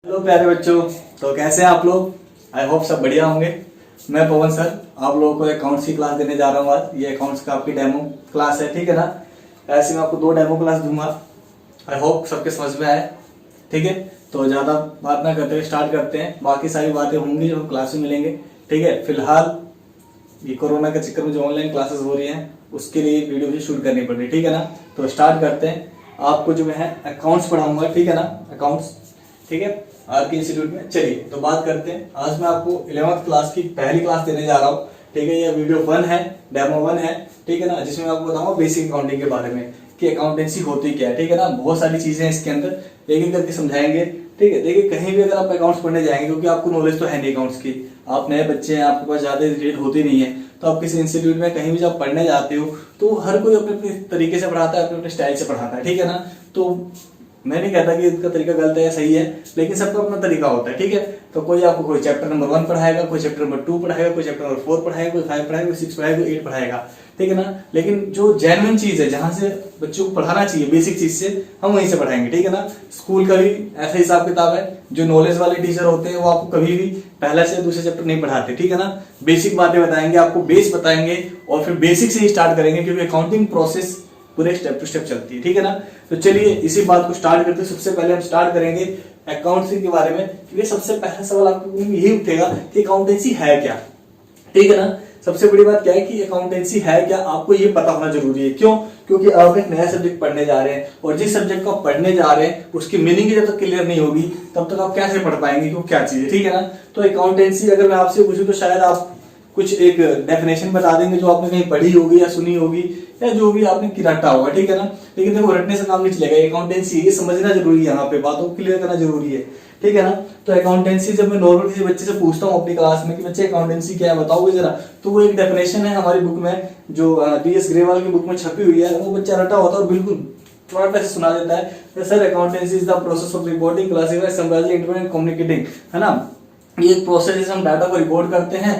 Hello प्यारे बच्चों, तो कैसे हैं आप लोग। आई होप सब बढ़िया होंगे। मैं पवन सर आप लोगों को अकाउंट्स की क्लास देने जा रहा हूँ आज। ये अकाउंट्स का आपकी डेमो क्लास है, ठीक है ना। ऐसे मैं आपको 2 डेमो क्लास दूंगा। आई होप सबके समझ में आए, ठीक है। तो ज़्यादा बात ना करते हुए स्टार्ट करते हैं। बाकी सारी बातें होंगी जो हम क्लास में मिलेंगे, ठीक है। फिलहाल ये कोरोना के चक्कर में जो ऑनलाइन क्लासेस हो रही हैं उसके लिए वीडियो भी शूट करनी पड़ रही है, ठीक है ना। तो स्टार्ट करते हैं। आपको जो है अकाउंट्स पढ़ाऊंगा, ठीक है ना, अकाउंट्स, ठीक है, आर के इंस्टीट्यूट में। चलिए तो बात करते हैं। आज मैं आपको 11th क्लास की पहली क्लास देने जा रहा हूँ, ठीक है। ये वीडियो 1 है, डेमो 1 है, ठीक है ना, जिसमें मैं आपको बताऊंगा बेसिक अकाउंटिंग के बारे में कि अकाउंटेंसी होती क्या है, ठीक है ना। बहुत सारी चीजें हैं इसके अंदर, एक एक करके समझाएंगे, ठीक है। देखिए कहीं भी अगर आप अकाउंट्स पढ़ने जाएंगे, क्योंकि आपको नॉलेज तो है नहीं अकाउंट्स की, आप नए बच्चे हैं, आपके पास ज्यादा डिटेल होती नहीं है, तो आप किसी इंस्टीट्यूट में कहीं भी जब पढ़ने जाते हो तो हर कोई अपने अपने तरीके से पढ़ाता है, अपने अपने स्टाइल से पढ़ाता है, ठीक है ना। तो मैं नहीं कहता कि इसका तरीका गलत है या सही है, लेकिन सबका अपना तरीका होता है, ठीक है। तो कोई आपको कोई चैप्टर नंबर 1 पढ़ाएगा, कोई चैप्टर नंबर 2 पढ़ाएगा, कोई चैप्टर नंबर 4 पढ़ाएगा, कोई 5 पढ़ाएगा, कोई 6 पढ़ाएगा, कोई 8 पढ़ाएगा, ठीक है ना। लेकिन जो जेन्युइन चीज है, जहां से बच्चों को पढ़ाना चाहिए बेसिक चीज से, हम वहीं से पढ़ाएंगे, ठीक है ना। स्कूल का भी ऐसा हिसाब किताब है। जो नॉलेज वाले टीचर होते हैं वो आपको कभी भी पहला से दूसरे चैप्टर नहीं पढ़ाते, ठीक है ना। बेसिक बातें बताएंगे, आपको बेस बताएंगे और फिर बेसिक से ही स्टार्ट करेंगे, क्योंकि अकाउंटिंग प्रोसेस पूरे स्टेप टू स्टेप चलती है, ठीक है ना। तो चलिए इसी बात को स्टार्ट करते हैं। सबसे पहले हम स्टार्ट करेंगे अकाउंटिंग के बारे में, क्योंकि सबसे पहला सवाल आपको यही उठेगा कि अकाउंटेंसी है क्या, ठीक है ना। सबसे बड़ी बात क्या है कि अकाउंटेंसी है क्या, आपको ये पता होना जरूरी है। क्यों? क्योंकि आप एक नया सब्जेक्ट पढ़ने जा रहे हैं और जिस सब्जेक्ट को आप पढ़ने जा रहे हैं उसकी मीनिंग जब तक क्लियर नहीं होगी तब तक आप कैसे पढ़ पाएंगे कि वो क्या चीज है, ठीक है ना। तो अकाउंटेंसी अगर मैं आपसे पूछूं तो शायद आप कुछ एक डेफिनेशन बता देंगे जो आपने कहीं पढ़ी होगी या सुनी होगी या जो भी आपने रटा होगा, ठीक है ना। लेकिन देखो रटने से काम नहीं चलेगा। अकाउंटेंसी ये समझना जरूरी है, यहाँ पे बातों को क्लियर करना जरूरी है, ठीक है ना। तो अकाउंटेंसी जब मैं नॉर्मल किसी बच्चे से पूछता हूँ अपनी क्लास में कि बच्चे अकाउंटेंसी क्या है बताओगे जरा, तो वो एक डेफिनेशन है हमारी बुक में, जो DS ग्रेवाल की बुक में छपी हुई है, वो बच्चा रटा होता है और बिल्कुल थोड़ा पैसे सुना देता है। Sir accountancy is the process of reporting, classifying, summarising, interpreting, communicating, है ना। ये एक प्रोसेस है, हम डाटा को रिपोर्ट करते हैं,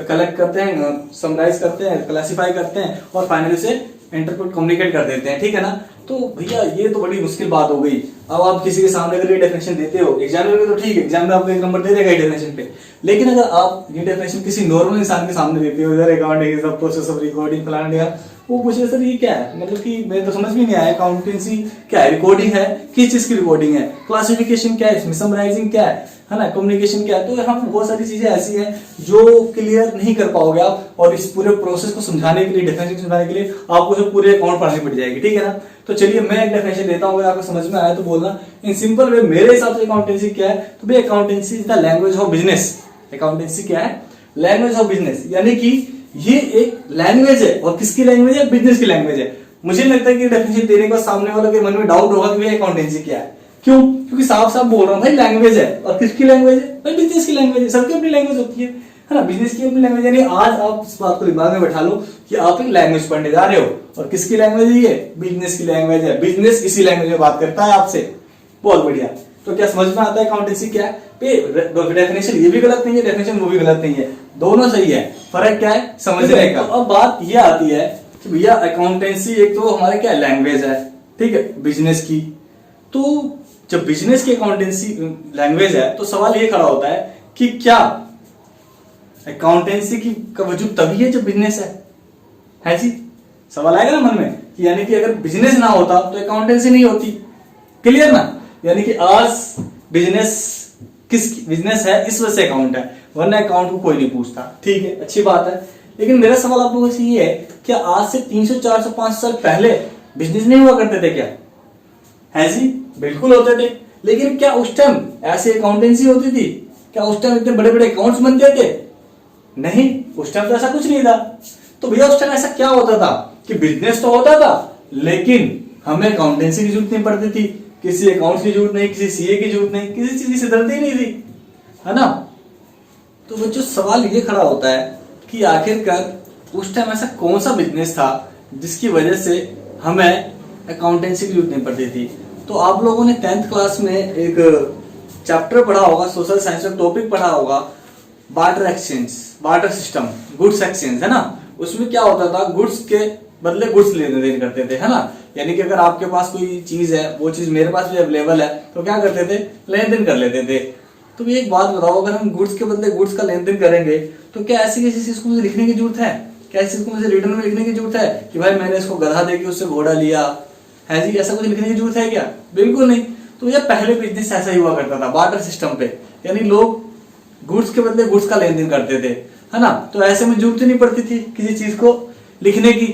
कलेक्ट करते हैं, समराइज करते हैं, क्लासिफाई करते हैं और फाइनली से इंटरप्रेट कम्युनिकेट कर देते हैं, ठीक है ना। तो भैया ये तो बड़ी मुश्किल बात हो गई। अब आप किसी के सामने अगर ये डेफिनेशन देते हो एग्जाम में तो ठीक है, एग्जाम में आपको 1 नंबर दे देगा ये डेफिनेशन पे। लेकिन अगर आप ये डेफिनेशन किसी नॉर्मल इंसान के सामने देते हो, इधर accounting is the process of recording plan, वो पूछे सर ये क्या है, मतलब कि मेरे तो समझ भी नहीं आया। अकाउंटेंसी क्या है? रिकॉर्डिंग है, किस चीज की रिकॉर्डिंग है? क्लासिफिकेशन क्या है इसमें? समराइजिंग क्या है ना, कम्युनिकेशन क्या है? तो हम बहुत सारी चीजें ऐसी हैं जो क्लियर नहीं कर पाओगे आप, और इस पूरे प्रोसेस को समझाने के लिए, डेफिनेशन समझाने के लिए आपको जो पूरे अकाउंट पढ़ानी पड़ जाएगी, ठीक है ना। तो चलिए मैं एक डेफिनेशन देता हूँ, अगर आपको समझ में आया तो बोलना। इन सिंपल वे मेरे हिसाब से अकाउंटेंसी क्या है, तो भाई accountancy is the language of business. Accountancy क्या है? लैंग्वेज ऑफ बिजनेस, यानी कि ये एक लैंग्वेज है। और किसकी लैंग्वेज है? बिजनेस की लैंग्वेज है। मुझे लगता है कि डेफिनेशन देने का सामने वालों के मन में डाउट होगा कि भाई अकाउंटेंसी क्या है। क्यों? क्योंकि साफ साफ बोल रहा हूँ भाई लैंग्वेज है। और किसकी लैंग्वेज है? भाई बिजनेस की लैंग्वेज है। सबकी अपनी लैंग्वेज होती है ना, बिजनेस की अपनी लैंग्वेज। यानी आज आप इस बात को दिमाग में बैठा लो कि आप एक लैंग्वेज पढ़ने जा रहे हो, और किसकी लैंग्वेज है? ये बिजनेस की लैंग्वेज है। बिजनेस इसी लैंग्वेज में बात करता है आपसे। बहुत बढ़िया। तो क्या समझ में आता है अकाउंटेंसी क्या है? डेफिनेशन ये भी गलत नहीं है, डेफिनेशन वो भी गलत नहीं है, दोनों सही है। फर्क क्या है? समझने का। तो अब बात ये आती है कि भैया अकाउंटेंसी एक तो हमारे क्या लैंग्वेज है, ठीक है, बिजनेस की। तो जब बिजनेस की अकाउंटेंसी लैंग्वेज है तो सवाल ये खड़ा होता है कि क्या अकाउंटेंसी की का वजूद तभी है जब बिजनेस है जी? सवाल आएगा ना मन में कि यानी कि अगर बिजनेस ना होता तो अकाउंटेंसी नहीं होती। क्लियर ना? यानी कि आज बिजनेस है इस वजह से अकाउंट है, वरना अकाउंट को कोई नहीं पूछता, ठीक है, अच्छी बात है। लेकिन मेरा सवाल आप लोगों से ये है कि आज से 300 400 500 साल पहले बिजनेस नहीं हुआ करते थे क्या? है जी, बिल्कुल होते थे। लेकिन क्या उस टाइम ऐसी अकाउंटेंसी होती थी? क्या उस टाइम इतने बड़े बड़े अकाउंट्स बनते थे? नहीं, उस टाइम तो ऐसा कुछ नहीं था। तो भैया उस टाइम ऐसा क्या होता था कि बिजनेस तो होता था लेकिन हमें अकाउंटेंसी की जरूरत नहीं पड़ती थी, किसी अकाउंट की जरूरत नहीं, किसी सीए की जरूरत नहीं, किसी चीज की सिरदर्दी ही नहीं थी, है ना। तो बच्चों सवाल ये खड़ा होता है कि आखिरकार उस टाइम ऐसा कौन सा बिजनेस था जिसकी वजह से हमें अकाउंटेंसी की जरूरत नहीं पड़ती थी। तो आप लोगों ने 10th क्लास में एक चैप्टर पढ़ा होगा, सोशल साइंस का टॉपिक पढ़ा होगा, barter exchange, barter system, goods exchange, है ना। उसमें क्या होता था, गुड्स के बदले गुड्स लेने देने करते थे, है ना। यानी कि अगर आपके पास कोई चीज है, वो चीज मेरे पास भी अवेलेबल है, तो क्या करते थे, लेन देन कर लेते थे। तो ये एक बात बताओ, अगर हम गुड्स के बदले गुड्स का लेन देन करेंगे तो क्या ऐसी किसी चीज को मुझे लिखने की जरूरत है? क्या इस चीज को मुझे रिटर्न में लिखने की जरूरत है कि भाई मैंने इसको गधा देके उससे घोड़ा लिया है जी? ऐसा कुछ लिखने की जरूरत है क्या? बिल्कुल नहीं। तो ये पहले बिजनेस ऐसा ही हुआ करता था, बार्टर सिस्टम पे, यानी लोग गुड्स के बदले गुड्स का लेन देन करते थे, है ना। तो ऐसे में जरूरत ही नहीं पड़ती थी किसी चीज को लिखने की,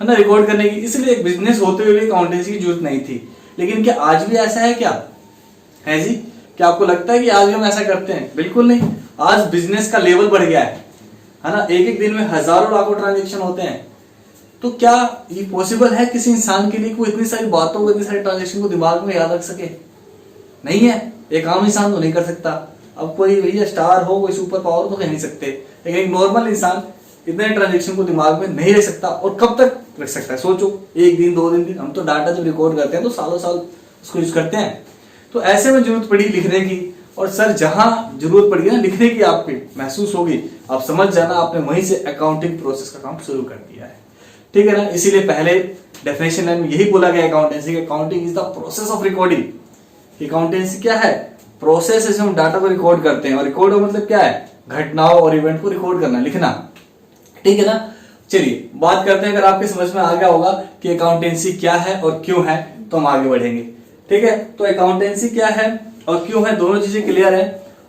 है ना, रिकॉर्ड करने की। इसलिए एक बिजनेस होते हुए भी अकाउंटेंसी की जरूरत नहीं थी। लेकिन क्या आज भी ऐसा है क्या? है जी? क्या आपको लगता है कि आज भी हम ऐसा करते हैं? बिल्कुल नहीं। आज बिजनेस का लेवल बढ़ गया है ना। एक एक दिन में हजारों लाखों ट्रांजेक्शन होते हैं। तो क्या ये पॉसिबल है किसी इंसान के लिए कि वो इतनी सारी बातों को, इतनी सारी ट्रांजेक्शन को दिमाग में याद रख सके? नहीं है। एक आम इंसान तो नहीं कर सकता। अब कोई भैया स्टार हो, कोई सुपर पावर तो कह नहीं सकते, लेकिन एक नॉर्मल इंसान इतने ट्रांजेक्शन को दिमाग में नहीं रख सकता। और कब तक रख सकता है सोचो, एक दिन, 2 दिन। हम तो डाटा जब रिकॉर्ड करते हैं तो सालों साल उसको यूज करते हैं। तो ऐसे में जरूरत पड़ी लिखने की, और सर जहां जरूरत पड़ी ना लिखने की, आपकी महसूस होगी, आप समझ जाना आपने वहीं से अकाउंटिंग प्रोसेस का काम शुरू कर दिया है। ठीक है ना। इसीलिए पहले डेफिनेशन में यही बोला गया accountancy, accounting is the process of recording. Accountancy क्या है? प्रोसेस है, हम डाटा को रिकॉर्ड करते हैं। और रिकॉर्ड मतलब क्या है? घटनाओं और इवेंट को रिकॉर्ड करना, लिखना। ठीक है ना। चलिए बात करते हैं, अगर आपके समझ में आ गया होगा कि अकाउंटेंसी क्या है और क्यों है, तो हम आगे बढ़ेंगे। ठीक है। तो अकाउंटेंसी क्या है और क्यों है, दोनों चीजें क्लियर है।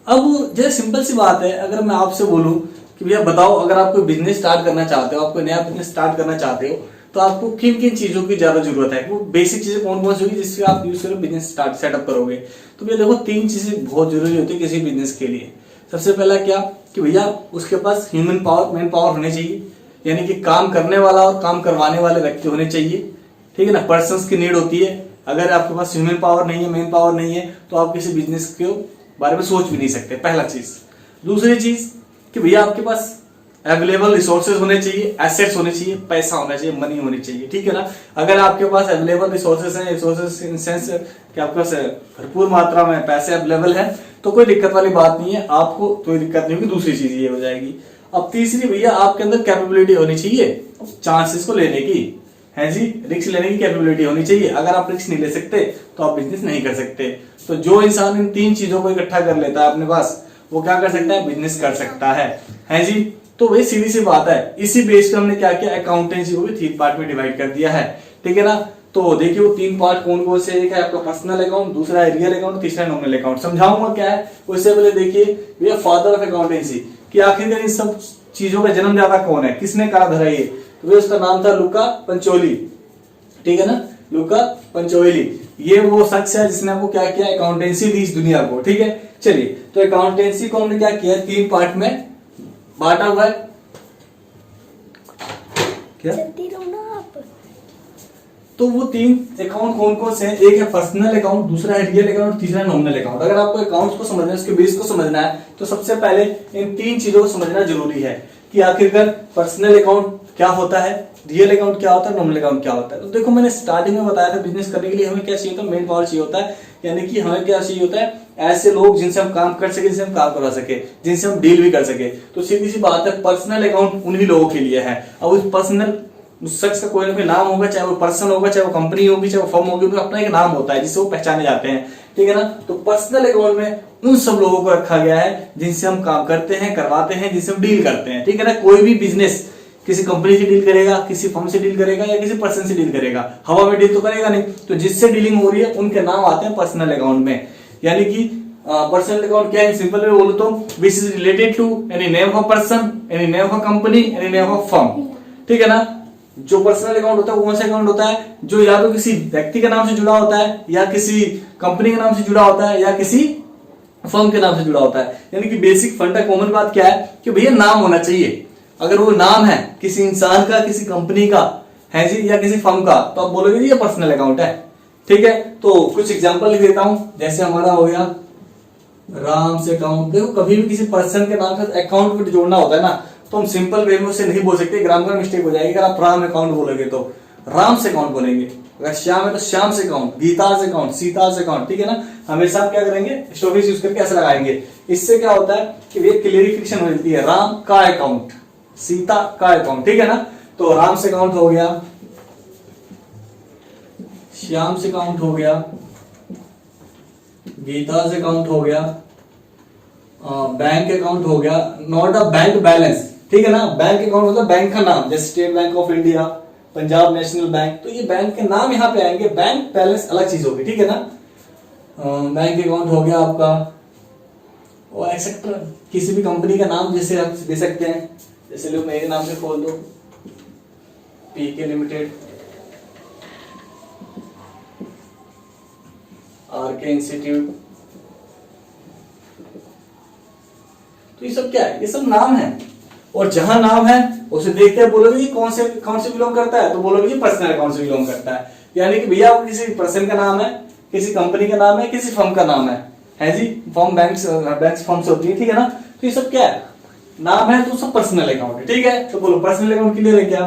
अब जैसे सिंपल सी बात है, अगर मैं आपसे बोलूं कि भैया बताओ, अगर आप कोई बिजनेस स्टार्ट करना चाहते हो, आप कोई नया बिजनेस स्टार्ट करना चाहते हो, तो आपको किन किन चीजों की ज्यादा जरूरत है? वो बेसिक चीजें कौन कौन सी होगी जिससे आप यूज करो बिजनेस स्टार्ट सेटअप करोगे? तो भैया देखो, 3 चीजें बहुत जरूरी होती है किसी बिजनेस के लिए। सबसे पहला क्या कि भैया उसके पास ह्यूमन पावर, मैन पावर होने चाहिए, यानी कि काम करने वाला और काम करवाने वाले व्यक्ति होने चाहिए। ठीक है ना। पर्सन्स की नीड होती है। अगर आपके पास ह्यूमन पावर नहीं है, मैन पावर नहीं है, तो आप किसी बिजनेस के बारे में सोच भी नहीं सकते, पहला चीज। दूसरी चीज कि भैया आपके पास अवेलेबल रिसोर्सेज होने चाहिए, एसेट्स होने चाहिए, पैसा होना चाहिए, मनी होनी चाहिए। ठीक है ना। अगर आपके पास अवेलेबल रिसोर्सेज हैं, रिसोर्सेज इन सेंस कि आपके पास भरपूर मात्रा में पैसे अवेलेबल है, तो कोई दिक्कत वाली बात नहीं है, आपको कोई दिक्कत नहीं होगी। दूसरी चीज ये हो जाएगी। अब तीसरी भैया आपके अंदर कैपेबिलिटी होनी चाहिए चांसेस को लेने की, है जी, रिस्क लेने की कैपेबिलिटी होनी चाहिए। अगर आप रिस्क नहीं ले सकते तो आप बिजनेस नहीं कर सकते। तो जो इंसान इन 3 चीजों को इकट्ठा कर लेता है अपने पास, वो क्या कर सकता है? बिजनेस कर सकता है जी। तो वही सीधी सी बात है। इसी बेस पे हमने क्या किया, अकाउंटेंसी को भी 3 पार्ट में डिवाइड कर दिया है। ठीक है ना। तो देखिए वो 3 पार्ट कौन कौन से, एक है आपका पर्सनल अकाउंट, दूसरा है रियल अकाउंट, तीसरा नॉमिनल अकाउंट। समझाऊंगा क्या है। उससे पहले देखिए भैया फादर ऑफ अकाउंटेंसी कि आखिरकार इन सब चीजों का जन्मदाता कौन है, किसने करा धरा ये? तो उसका नाम था लुका पंचोली। ठीक है ना। लुका पंचोली, ये वो शख्स है जिसने आपको क्या किया, अकाउंटेंसी दी इस दुनिया को। ठीक है। चलिए, तो अकाउंटेंसी को हमने क्या किया, 3 पार्ट में बांटा हुआ है। क्या तो वो 3 अकाउंट कौन कौन से हैं? एक है पर्सनल अकाउंट, दूसरा है रियल अकाउंट, तीसरा है नॉमिनल अकाउंट। अगर आपको अकाउंट्स को समझना है, उसके बेस को समझना है, तो सबसे पहले इन 3 चीजों को समझना जरूरी है कि आखिरकार पर्सनल अकाउंट क्या होता है, रियल अकाउंट क्या होता है, नॉमिनल अकाउंट क्या होता है। तो देखो मैंने स्टार्टिंग में बताया था, बिजनेस करने के लिए हमें क्या चाहिए होता है, मेन पावर चाहिए होता है। यानी कि हमें क्या चाहिए होता है, ऐसे लोग जिनसे हम काम कर सके, जिनसे हम काम करवा सके, जिनसे हम डील भी कर सके। तो सीधी सी बात है, पर्सनल अकाउंट उन्हीं लोगों के लिए है। अब उस पर्सनल, उस शख्स का कोई ना कोई नाम होगा, चाहे वो पर्सन होगा, चाहे वो कंपनी होगी, चाहे वो फर्म होगी, तो अपना एक नाम होता है जिससे वो पहचाने जाते हैं। ठीक है ना। तो पर्सनल अकाउंट में उन सब लोगों को रखा गया है जिनसे हम काम करते हैं, करवाते हैं, जिनसे हम डील करते हैं। ठीक है ना। कोई भी बिजनेस किसी कंपनी से डील करेगा, किसी फर्म से डील करेगा, या किसी पर्सन से डील करेगा, हवा में डील तो करेगा नहीं। तो जिससे डीलिंग हो रही है उनके नाम आते हैं पर्सनल अकाउंट में। यानी कि पर्सनल अकाउंट क्या है, सिंपल में बोलो तो which is related to any name of person, any name of company, any name of firm. ठीक है ना। जो पर्सनल अकाउंट होता है वो कौन सा अकाउंट होता है, जो या तो किसी व्यक्ति के नाम से जुड़ा होता है, या किसी कंपनी के नाम से जुड़ा होता है, या किसी फर्म के नाम से जुड़ा होता है। यानी कि बेसिक फंडा कॉमन बात क्या है कि भैया नाम होना चाहिए। अगर वो नाम है किसी इंसान का, किसी कंपनी का है जी, या किसी फर्म का, तो आप बोलोगे जी ये पर्सनल अकाउंट है। ठीक है। तो कुछ एग्जांपल लिख देता हूं। जैसे हमारा हो गया राम से अकाउंट। देखो कभी भी किसी पर्सन के नाम से अकाउंट को जोड़ना होता है ना, तो हम सिंपल वे में उसे नहीं बोल सकते, ग्रामर मिस्टेक हो जाएगी। अगर आप राम अकाउंट बोलोगे तो राम से अकाउंट बोलेंगे, अगर श्याम है तो श्याम से अकाउंट, गीता से अकाउंट, सीता से अकाउंट। ठीक है ना। हमेशा आप क्या करेंगे, स्टोरेज यूज करके ऐसे लगाएंगे। इससे क्या होता है कि ये क्लियरिफिकेशन हो जाती है, राम का अकाउंट, सीता का अकाउंट। ठीक है ना। तो राम से अकाउंट हो गया, श्याम से काउंट हो गया, गीता से काउंट हो गया, बैंक अकाउंट हो गया, नॉट अ बैंक बैलेंस, ठीक है ना। बैंक अकाउंट मतलब बैंक का नाम, जैसे state bank of India, Punjab national bank, तो ये बैंक के नाम यहाँ पे आएंगे, बैंक बैलेंस अलग चीज होगी, ठीक है ना। बैंक अकाउंट हो गया आपका, और एक्सेट्रा किसी भी कंपनी का नाम जैसे आप दे सकते हैं, जैसे लोग मेरे नाम से खोल दो, पीके लिमिटेड, आरके इंस्टीट्यूट, तो ये सब क्या है, ये सब नाम है। और जहां नाम है उसे देखते हैं, बोलोगे कि कौन से अकाउंट से बिलोंग करता है, तो बोलोगे कि पर्सनल अकाउंट से बिलोंग करता है। यानी कि भैया किसी पर्सन का नाम है, किसी कंपनी का नाम है, किसी फर्म का नाम है जी। फर्म बैंक्स फर्म्स होती है, ठीक है ना। तो ये सब क्या है, नाम है, तो सब पर्सनल अकाउंट है, ठीक है। तो बोलो पर्सनल अकाउंट क्लियर है क्या?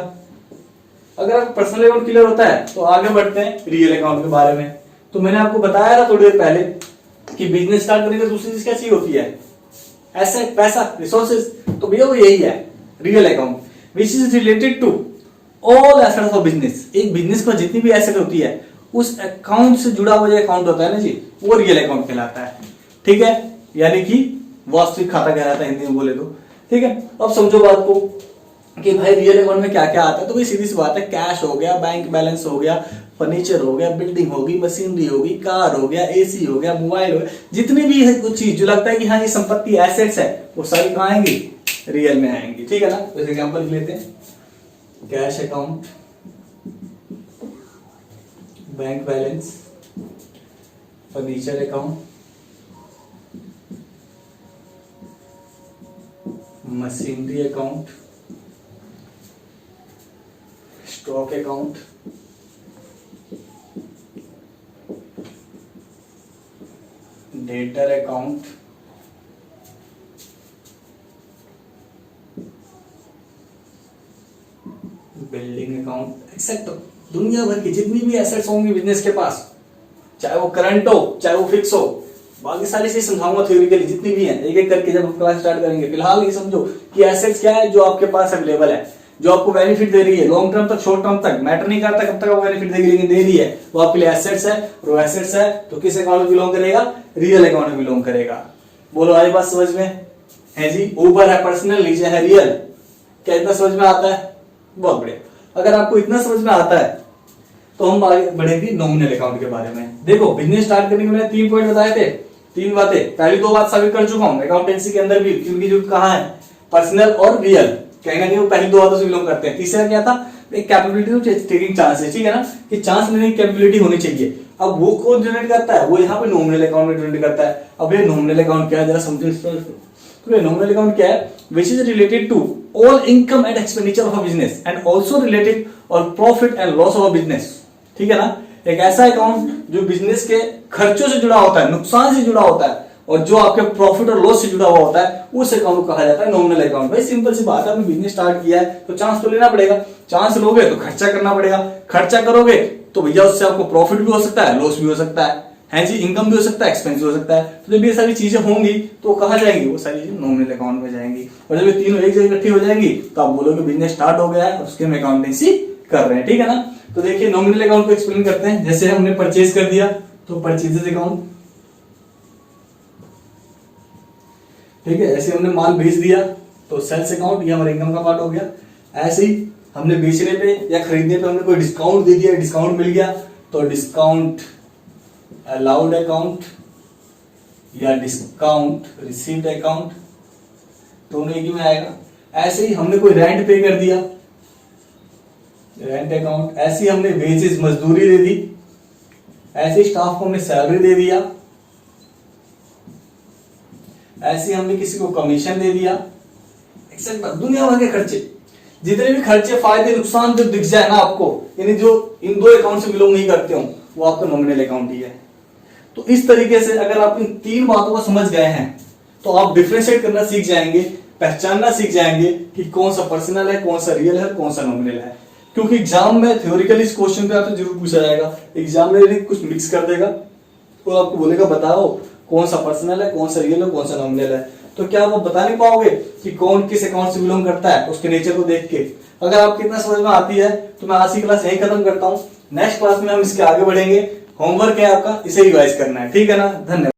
अगर आपको पर्सनल अकाउंट क्लियर होता है तो आगे बढ़ते हैं रियल अकाउंट के बारे में। तो मैंने आपको बताया था थोड़ी देर पहले कि बिजनेस स्टार्ट करने की दूसरी चीज क्या चाहिए होती है, एसेट, पैसा, रिसोर्सेज। तो भैया वो यही है real account, which is related to all assets of business. एक बिजनेस पर जितनी भी एसेट होती है उस अकाउंट से जुड़ा हुआ जो अकाउंट होता है ना जी, वो रियल अकाउंट कहलाता है, ठीक है। यानी कि वास्तविक खाता कहलाता है हिंदी में बोले तो, ठीक है। अब समझो बात को कि भाई रियल अकाउंट में क्या क्या आता है, तो भाई सीधी सी बात है, कैश हो गया, बैंक बैलेंस हो गया, फर्नीचर हो गया, बिल्डिंग होगी, मशीनरी होगी, कार हो गया, एसी हो गया, मोबाइल हो गया, जितनी भी है कुछ चीज जो लगता है कि हाँ ये संपत्ति एसेट्स है, वो सारी कहाँ आएंगी, रियल में आएंगी, ठीक है ना। तो एग्जांपल लेते हैं, cash account, bank balance, furniture account, machinery account, stock account, debtor account, building account, etcetera. दुनिया भर की जितनी भी एसेट्स होंगी बिजनेस के पास, चाहे वो करंट हो चाहे वो फिक्स हो, बाकी सारी चीज समझाऊंगा थ्योरेटिकली जितनी भी है, एक एक करके जब हम क्लास स्टार्ट करेंगे। फिलहाल ये समझो कि एसेट्स क्या है जो आपके पास अवेलेबल है, जो आपको बेनिफिट दे रही है, लॉन्ग टर्म तक शॉर्ट टर्म तक मैटर नहीं करता कब तक वो बेनिफिट देगी, लेकिन दे रही है, वो आपके लिए एसेट्स है। और वो एसेट्स है तो किस अकाउंट में बिलोंग करेगा, रियल अकाउंट में बिलोंग करेगा। बोलो आई बात समझ में है जी। ऊपर है पर्सनल, नीचे है रियल। क्या इतना समझ में आता है? बहुत बढ़िया। अगर आपको इतना समझ में आता है तो हम आगे बढ़ेंगे नॉमिनल अकाउंट के बारे में। देखो बिजनेस स्टार्ट करने के मैंने 3 पॉइंट बताए थे, 3 बातें। पहली 2 बात साबित कर चुका हूं अकाउंटेंसी के अंदर भी, क्योंकि जो कहा है पर्सनल और रियल, कहीं ना कहीं वो पहली 2 बातों से बिलोंग करते हैं। तीसरा क्या था, एक कैपेबिलिटी टेकिंग चांस है, ठीक है ना, कि चांस लेने की कैपेबिलिटी होनी चाहिए। अब वो कौन जनरेट करता है, वो यहाँ पे नॉमिनल अकाउंट में जनरेट करता है। अब ये नॉमिनल अकाउंट क्या है जरा समझो। तो नॉमिनल अकाउंट क्या है, which is related to all income and expenditure of a business and also related और profit and loss of a business, ठीक है ना। एक ऐसा अकाउंट जो बिजनेस के खर्चों से जुड़ा होता है, नुकसान से जुड़ा होता है, और जो आपके प्रॉफिट और लॉस से जुड़ा हुआ होता है, उस अकाउंट को कहा जाता है नॉमिनल अकाउंट। भाई सिंपल सी बात है, आपने बिजनेस स्टार्ट किया है तो चांस तो लेना पड़ेगा, चांस लोगे तो खर्चा करना पड़ेगा, खर्चा करोगे तो भैया उससे आपको प्रॉफिट भी हो सकता है, लॉस भी हो सकता है जी, इनकम भी हो सकता है, एक्सपेंस भी हो सकता है। तो जब ये सारी चीजें होंगी तो कहाँ जाएंगी, वो सारी चीजें नॉमिनल अकाउंट में जाएंगी। और जब ये तीनों एक जगह इकट्ठी हो जाएंगी तो आप बोलोगे बिजनेस स्टार्ट हो गया है और उसके हम अकाउंटेंसी कर रहे हैं, ठीक है ना। तो देखिए नॉमिनल अकाउंट को एक्सप्लेन करते हैं। जैसे हमने परचेज कर दिया तो परचेजेस अकाउंट, ठीक है। ऐसे हमने माल बेच दिया तो सेल्स अकाउंट, ये हमारे इनकम का पार्ट हो गया। ऐसे ही हमने बेचने पे या खरीदने पे हमने कोई डिस्काउंट दे दिया, डिस्काउंट मिल गया तो डिस्काउंट अलाउड अकाउंट या डिस्काउंट रिसीव्ड अकाउंट, दोनों एक ही में आएगा। ऐसे ही हमने कोई रेंट पे कर दिया, रेंट अकाउंट। ऐसे ही हमने वेजेस मजदूरी दे दी, ऐसे ही स्टाफ को हमने सैलरी दे दिया, ऐसे हमने किसी को कमीशन दे दिया, एक्सेट्रा। दुनिया भर के खर्चे, जितने भी खर्चे फायदे नुकसान जो दिख जाए ना आपको, यानी जो इन 2 अकाउंट से बिलोंग नहीं करते हो, वो आपका नॉमिनल अकाउंट ही है। तो इस तरीके से अगर आप इन 3 बातों को समझ गए हैं तो आप डिफरेंशिएट करना सीख जाएंगे, पहचानना सीख जाएंगे कि कौन सा पर्सनल है, कौन सा रियल है, कौन सा नॉमिनल है। क्योंकि एग्जाम में थ्योरेटिकली इस क्वेश्चन पे आपसे जरूर पूछा जाएगा। एग्जाम में कुछ मिक्स कर देगा और आपको बोलेगा बताओ कौन सा पर्सनल है, कौन सा रियल है, कौन सा नॉमिनल है। तो क्या आप बता नहीं पाओगे कि कौन किस अकाउंट से बिलोंग करता है उसके नेचर को देख के। अगर आपको इतना समझ में आती है तो मैं आज की क्लास यही खत्म करता हूँ। नेक्स्ट क्लास में हम इसके आगे बढ़ेंगे। होमवर्क है आपका, इसे रिवाइज करना है, ठीक है ना। धन्यवाद।